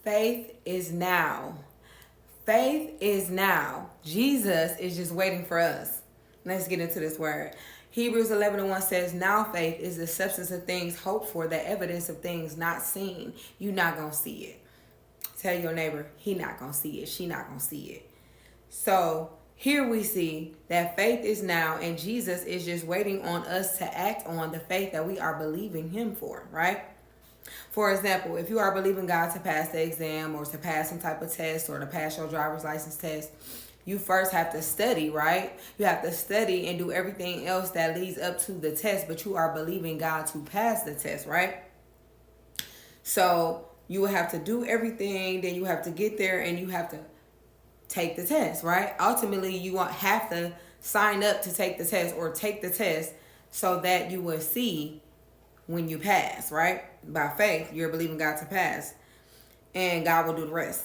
Faith is now. Faith is now. Jesus is just waiting for us. Let's get into this word. Hebrews 11:1 says, now faith is the substance of things hoped for, the evidence of things not seen. You're not going to see it. Tell your neighbor, he not going to see it. She not going to see it. So here we see that faith is now, and Jesus is just waiting on us to act on the faith that we are believing him for, right? For example, if you are believing God to pass the exam or to pass some type of test or to pass your driver's license test, you first have to study, right? You have to study and do everything else that leads up to the test, but you are believing God to pass the test, right? So you will have to do everything, then you have to get there and you have to take the test, right? Ultimately, you won't have to sign up to take the test or take the test so that you will see when you pass, right? By faith, you're believing God to pass, and God will do the rest.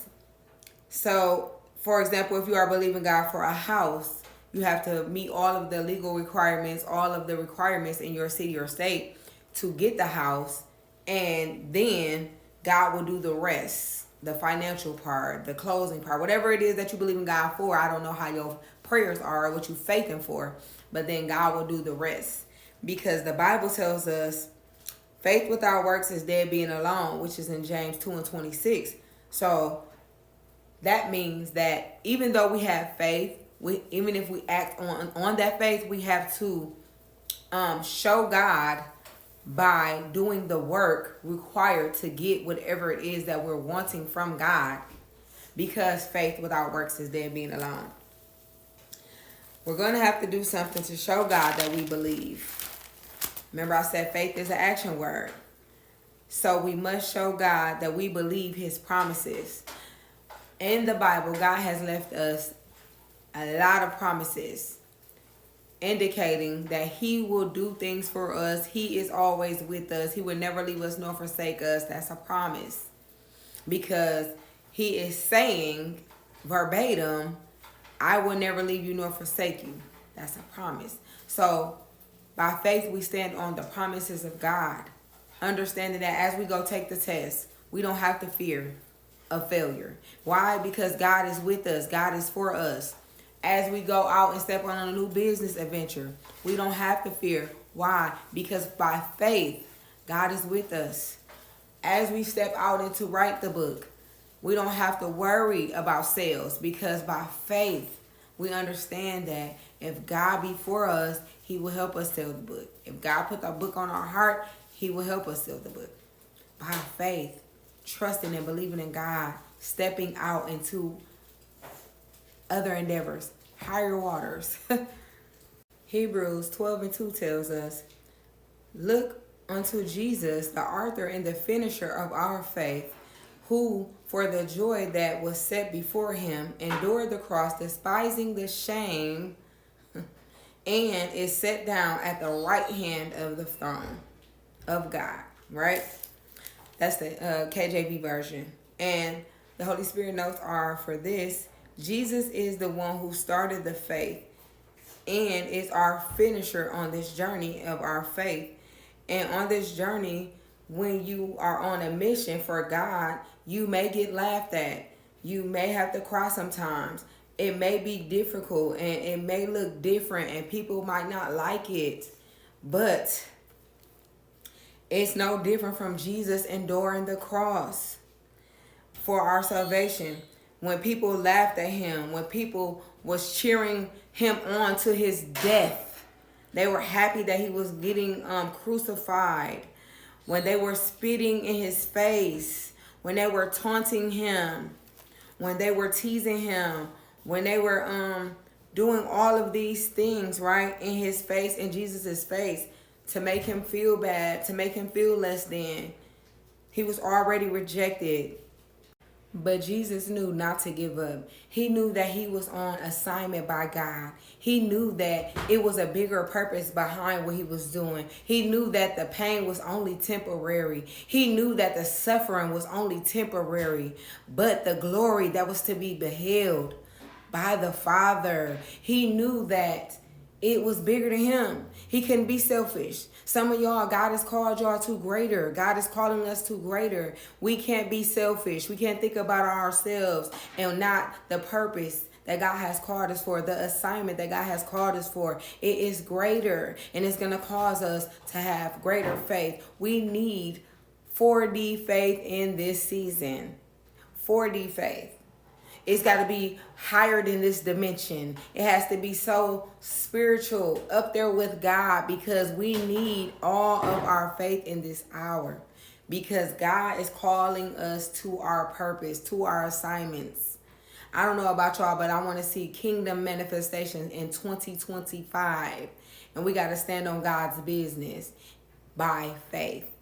So, for example, if you are believing God for a house, you have to meet all of the legal requirements, all of the requirements in your city or state to get the house, and then God will do the rest, the financial part, the closing part, whatever it is that you believe in God for. I don't know how your prayers are, what you faithing for, but then God will do the rest, because the Bible tells us faith without works is dead being alone, which is in James 2:26. So that means that even though we have faith, even if we act on that faith, we have to show God by doing the work required to get whatever it is that we're wanting from God, because faith without works is dead being alone. We're going to have to do something to show God that we believe. Remember, I said faith is an action word. So we must show God that we believe his promises. In the Bible, God has left us a lot of promises indicating that he will do things for us. He is always with us. He will never leave us nor forsake us. That's a promise, because he is saying verbatim, I will never leave you nor forsake you. That's a promise. So by faith, we stand on the promises of God, understanding that as we go take the test, we don't have to fear of failure. Why? Because God is with us. God is for us. As we go out and step on a new business adventure, we don't have to fear. Why? Because by faith, God is with us. As we step out and to write the book, we don't have to worry about sales, because by faith, we understand that if God be for us, he will help us sell the book. If God put the book on our heart, he will help us sell the book. By faith, trusting and believing in God, stepping out into other endeavors, higher waters. Hebrews 12:2 tells us, look unto Jesus, the author and the finisher of our faith, who for the joy that was set before him endured the cross, despising the shame, and is set down at the right hand of the throne of God, right? That's the KJV version. And the Holy Spirit notes are, for this, Jesus is the one who started the faith and is our finisher on this journey of our faith. And on this journey, when you are on a mission for God, you may get laughed at. You may have to cry sometimes. It may be difficult and it may look different and people might not like it. But it's no different from Jesus enduring the cross for our salvation. When people laughed at him, when people was cheering him on to his death, they were happy that he was getting crucified. When they were spitting in his face, when they were taunting him, when they were teasing him, when they were doing all of these things, right, in his face, in Jesus's face, to make him feel bad, to make him feel less than. He was already rejected. But Jesus knew not to give up. He knew that he was on assignment by God. He knew that it was a bigger purpose behind what he was doing. He knew that the pain was only temporary. He knew that the suffering was only temporary. But the glory that was to be beheld by the Father, he knew that it was bigger than him. He couldn't be selfish. Some of y'all, God has called y'all to greater. God is calling us to greater. We can't be selfish. We can't think about ourselves and not the purpose that God has called us for, the assignment that God has called us for. It is greater, and it's going to cause us to have greater faith. We need 4D faith in this season. 4D faith. It's got to be higher than this dimension. It has to be so spiritual, up there with God, because we need all of our faith in this hour. Because God is calling us to our purpose, to our assignments. I don't know about y'all, but I want to see kingdom manifestation in 2025. And we got to stand on God's business by faith.